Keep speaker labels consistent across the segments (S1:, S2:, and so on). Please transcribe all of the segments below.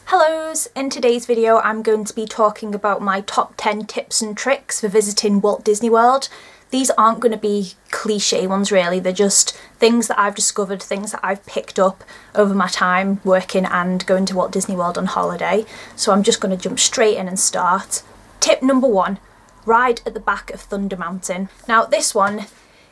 S1: Hellos! In today's video I'm going to be talking about my top 10 tips and tricks for visiting Walt Disney World. These aren't going to be cliche ones really, they're just things that I've discovered, things that I've picked up over my time working and going to Walt Disney World on holiday. So I'm just going to jump straight in and start. Tip number 1, ride at the back of Thunder Mountain. Now this one,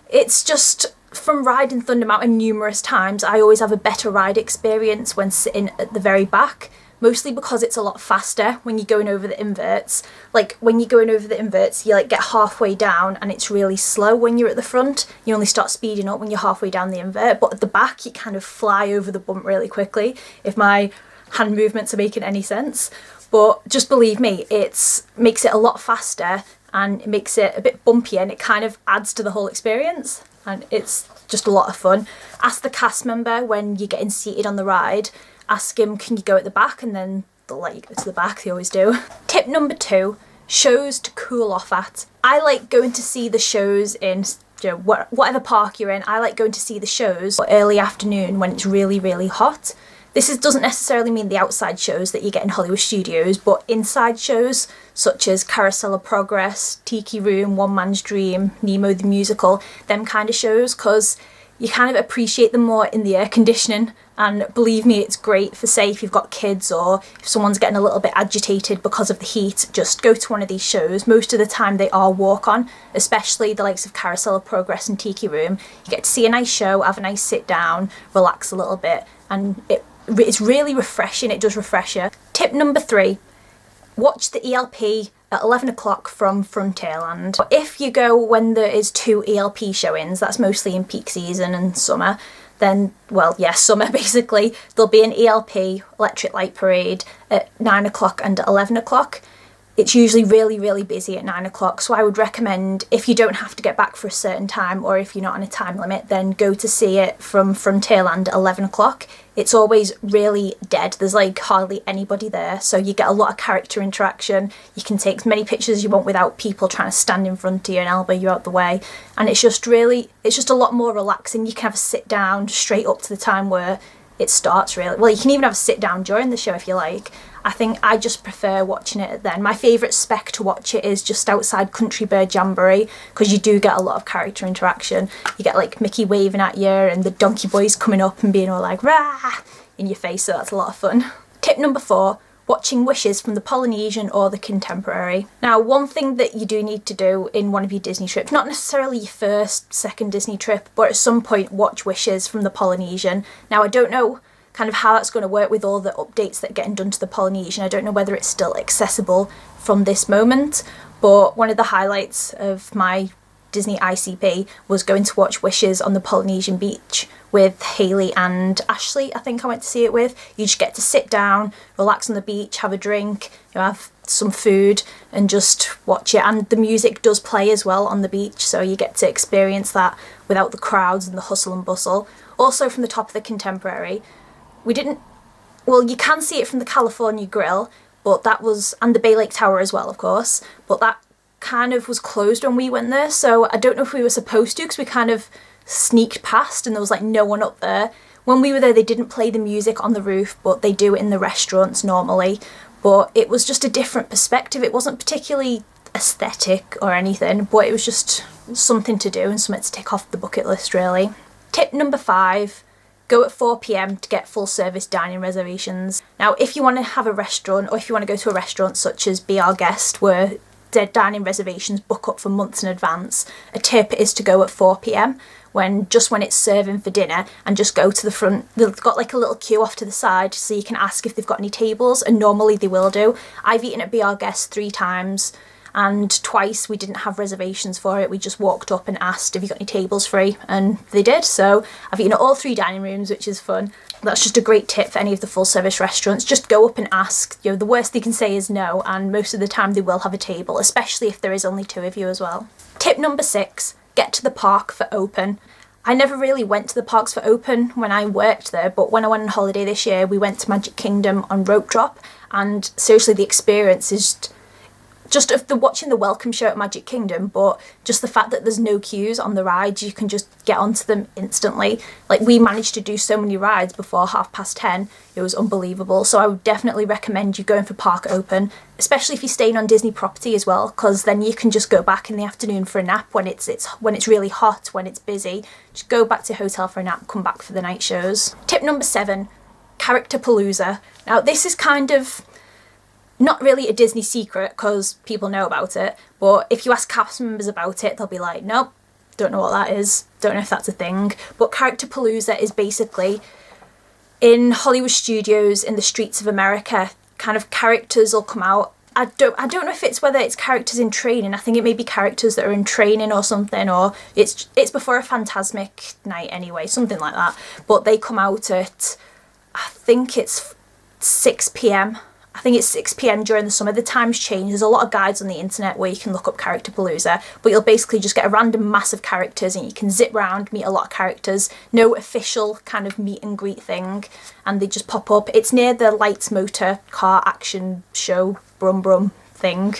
S1: it's just from riding Thunder Mountain numerous times, I always have a better ride experience when sitting at the very back. Mostly because it's a lot faster when you're going over the inverts. Like when you're going over the inverts, you like get halfway down and it's really slow when you're at the front. You only start speeding up when you're halfway down the invert, but at the back you kind of fly over the bump really quickly, if my hand movements are making any sense. But just believe me, it makes it a lot faster and it makes it a bit bumpy and it kind of adds to the whole experience. And it's just a lot of fun. Ask the cast member when you're getting seated on the ride, ask him, can you go at the back? And then they'll let you go to the back, they always do. Tip number 2, shows to cool off at. I like going to see the shows in whatever park you're in. I like going to see the shows early afternoon when it's really, really hot. This doesn't necessarily mean the outside shows that you get in Hollywood studios, but inside shows such as Carousel of Progress, Tiki Room, One Man's Dream, Nemo the Musical, them kind of shows, because you kind of appreciate them more in the air conditioning. And believe me, it's great for, say, if you've got kids or if someone's getting a little bit agitated because of the heat, just go to one of these shows. Most of the time they are walk-on, especially the likes of Carousel of Progress and Tiki Room. You get to see a nice show, have a nice sit down, relax a little bit, and it's really refreshing, it does refresh you. Tip number 3, watch the ELP at 11 o'clock from Frontierland. If you go when there is 2 ELP showings, that's mostly in peak season and summer, then, well, yeah, summer basically, there'll be an ELP, Electric Light Parade, at 9 o'clock and 11 o'clock. It's usually really, really busy at 9 o'clock, so I would recommend, if you don't have to get back for a certain time or if you're not on a time limit, then go to see it from Frontierland at 11 o'clock. It's always really dead, there's like hardly anybody there, so you get a lot of character interaction. You can take as many pictures as you want without people trying to stand in front of you and elbow you out the way, and it's just a lot more relaxing. You can have a sit down straight up to the time where it starts really. Well, you can even have a sit down during the show if you like. I think I just prefer watching it then. My favourite spec to watch it is just outside Country Bird Jamboree, because you do get a lot of character interaction. You get like Mickey waving at you and the Donkey Boys coming up and being all like rah in your face, so that's a lot of fun. Tip number 4, watching Wishes from the Polynesian or the Contemporary. Now, one thing that you do need to do in one of your Disney trips, not necessarily your first, second Disney trip, but at some point watch Wishes from the Polynesian. Now, I don't know kind of how that's going to work with all the updates that are getting done to the Polynesian. I don't know whether it's still accessible from this moment, but one of the highlights of my Disney ICP was going to watch Wishes on the Polynesian beach with Hayley and Ashley, I think I went to see it with. You just get to sit down, relax on the beach, have a drink, have some food and just watch it. And the music does play as well on the beach, so you get to experience that without the crowds and the hustle and bustle. Also from the top of the Contemporary, you can see it from the California Grill, but that was, and the Bay Lake Tower as well, of course, but that kind of was closed when we went there, so I don't know if we were supposed to, because we kind of sneaked past and there was like no one up there. When we were there, they didn't play the music on the roof, but they do it in the restaurants normally, but it was just a different perspective. It wasn't particularly aesthetic or anything, but it was just something to do and something to tick off the bucket list really. Tip number 5, go at 4 PM to get full service dining reservations. Now, if you want to have a restaurant, or if you want to go to a restaurant such as Be Our Guest, where their dining reservations book up for months in advance, a tip is to go at 4 PM when it's serving for dinner, and just go to the front. They've got like a little queue off to the side, so you can ask if they've got any tables, and normally they will do. I've eaten at Be Our Guest 3 times, and twice we didn't have reservations for it. We just walked up and asked if you got any tables free, and they did. So I've eaten at all 3 dining rooms, which is fun. That's just a great tip for any of the full service restaurants. Just go up and ask. The worst they can say is no, and most of the time they will have a table, especially if there is only 2 of you as well. Tip number 6, get to the park for open. I never really went to the parks for open when I worked there, but when I went on holiday this year, we went to Magic Kingdom on Rope Drop, and seriously, the experience is just of the watching the welcome show at Magic Kingdom, but just the fact that there's no queues on the rides, you can just get onto them instantly. Like, we managed to do so many rides before 10:30. It was unbelievable. So I would definitely recommend you going for park open, especially if you're staying on Disney property as well, because then you can just go back in the afternoon for a nap when it's really hot, when it's busy. Just go back to hotel for a nap, come back for the night shows. Tip number 7, Character Palooza. Now, this is kind of not really a Disney secret because people know about it, but if you ask cast members about it, they'll be like, nope, don't know what that is, don't know if that's a thing. But Character Palooza is basically in Hollywood studios, in the streets of America, kind of characters will come out. I don't know if it's whether it's characters in training. I think it may be characters that are in training or something, or it's before a Fantasmic night anyway, something like that. But they come out at, I think it's 6 p.m. I think it's 6 p.m. during the summer. The times change. There's a lot of guides on the internet where you can look up Character Palooza, but you'll basically just get a random mass of characters and you can zip around, meet a lot of characters. No official kind of meet and greet thing, and they just pop up. It's near the Lights Motor Car Action Show Brum Brum thing.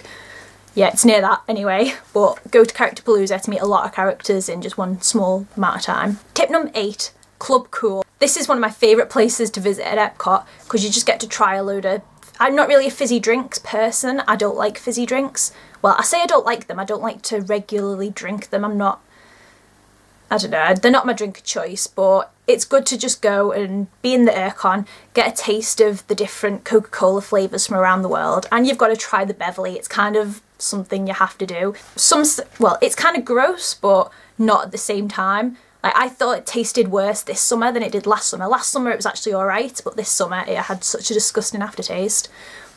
S1: Yeah, it's near that anyway, but go to Character Palooza to meet a lot of characters in just one small amount of time. Tip number 8, Club Cool. This is one of my favourite places to visit at Epcot because you just get to try a load of... I'm not really a fizzy drinks person. I don't like fizzy drinks. Well, I say I don't like them. I don't like to regularly drink them. I don't know, they're not my drink of choice, but it's good to just go and be in the aircon, get a taste of the different Coca-Cola flavours from around the world, and you've got to try the Beverly. It's kind of something you have to do. Well, it's kind of gross, but not at the same time. Like, I thought it tasted worse this summer than it did last summer. Last summer it was actually alright, but this summer it had such a disgusting aftertaste.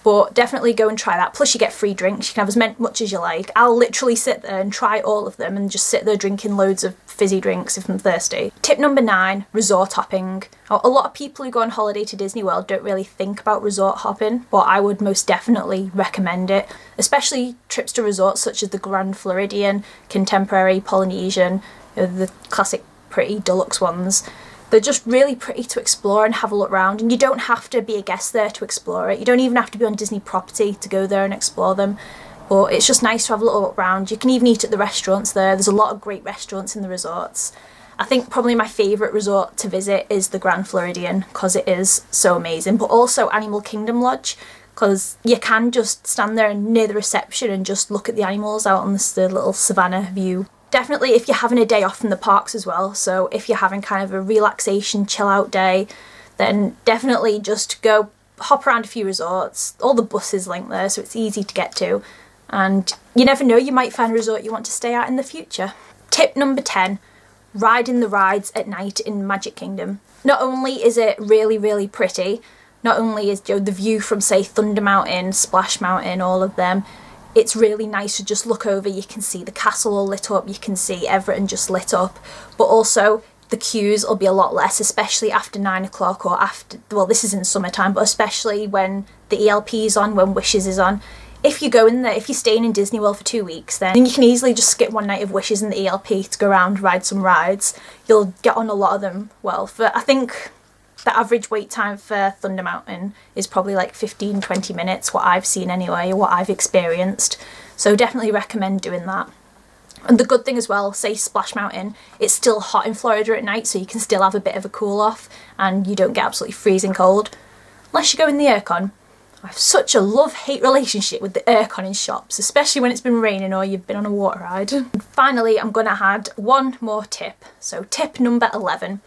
S1: But definitely go and try that. Plus you get free drinks. You can have as much as you like. I'll literally sit there and try all of them and just sit there drinking loads of fizzy drinks if I'm thirsty. Tip number 9, resort hopping. Now, a lot of people who go on holiday to Disney World don't really think about resort hopping, but I would most definitely recommend it. Especially trips to resorts such as the Grand Floridian, Contemporary, Polynesian, the classic pretty deluxe ones. They're just really pretty to explore and have a look around, and you don't have to be a guest there to explore it. You don't even have to be on Disney property to go there and explore them, but it's just nice to have a little look around. You can even eat at the restaurants there. There's a lot of great restaurants in the resorts. I think probably my favourite resort to visit is the Grand Floridian because it is so amazing, but also Animal Kingdom Lodge, because you can just stand there near the reception and just look at the animals out on the little savannah view. Definitely if you're having a day off from the parks as well, so if you're having kind of a relaxation chill out day, then definitely just go hop around a few resorts. All the buses link there, so it's easy to get to, and you never know, you might find a resort you want to stay at in the future. Tip number 10, riding the rides at night in Magic Kingdom. Not only is it really, really pretty, not only is the view from, say, Thunder Mountain, Splash Mountain, all of them, it's really nice to just look over. You can see the castle all lit up, you can see Everton just lit up, but also the queues will be a lot less, especially after 9 o'clock or after, well, this is in summertime, but especially when the ELP is on, when Wishes is on. If you go in there, if you're staying in Disney World for 2 weeks, then you can easily just skip one night of Wishes in the ELP to go around, ride some rides. You'll get on a lot of them. Well, I think the average wait time for Thunder Mountain is probably like 15-20 minutes, what I've seen anyway, what I've experienced. So definitely recommend doing that. And the good thing as well, say Splash Mountain, it's still hot in Florida at night, so you can still have a bit of a cool off and you don't get absolutely freezing cold. Unless you go in the aircon. I have such a love-hate relationship with the aircon in shops, especially when it's been raining or you've been on a water ride. And finally, I'm going to add one more tip. So tip number 11.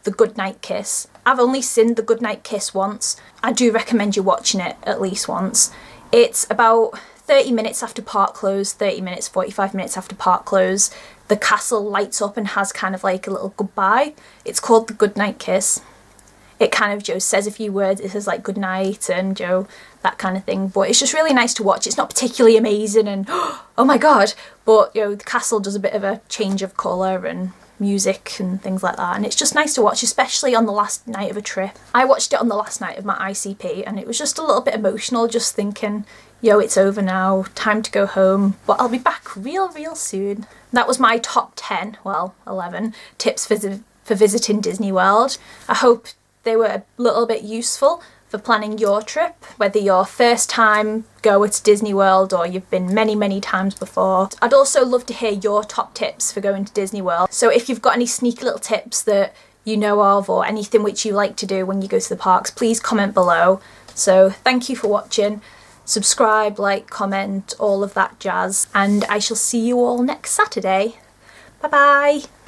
S1: The Goodnight Kiss. I've only seen The Goodnight Kiss once. I do recommend you watching it at least once. It's about 30 minutes after park close, 30 minutes, 45 minutes after park close. The castle lights up and has kind of like a little goodbye. It's called The Goodnight Kiss. It kind of says a few words. It says like good night and that kind of thing. But it's just really nice to watch. It's not particularly amazing and oh my god, but the castle does a bit of a change of colour and music and things like that, and it's just nice to watch, especially on the last night of a trip. I watched it on the last night of my ICP and it was just a little bit emotional, just thinking, it's over now, time to go home, but I'll be back real soon. That was my top 10, well, 11 tips for visiting Disney World. I hope they were a little bit useful for planning your trip, whether you're first time goer to Disney World or you've been many times before. I'd also love to hear your top tips for going to Disney World. So if you've got any sneaky little tips that you know of, or anything which you like to do when you go to the parks, please comment below. So thank you for watching. Subscribe, like, comment, all of that jazz, and I shall see you all next Saturday. Bye bye!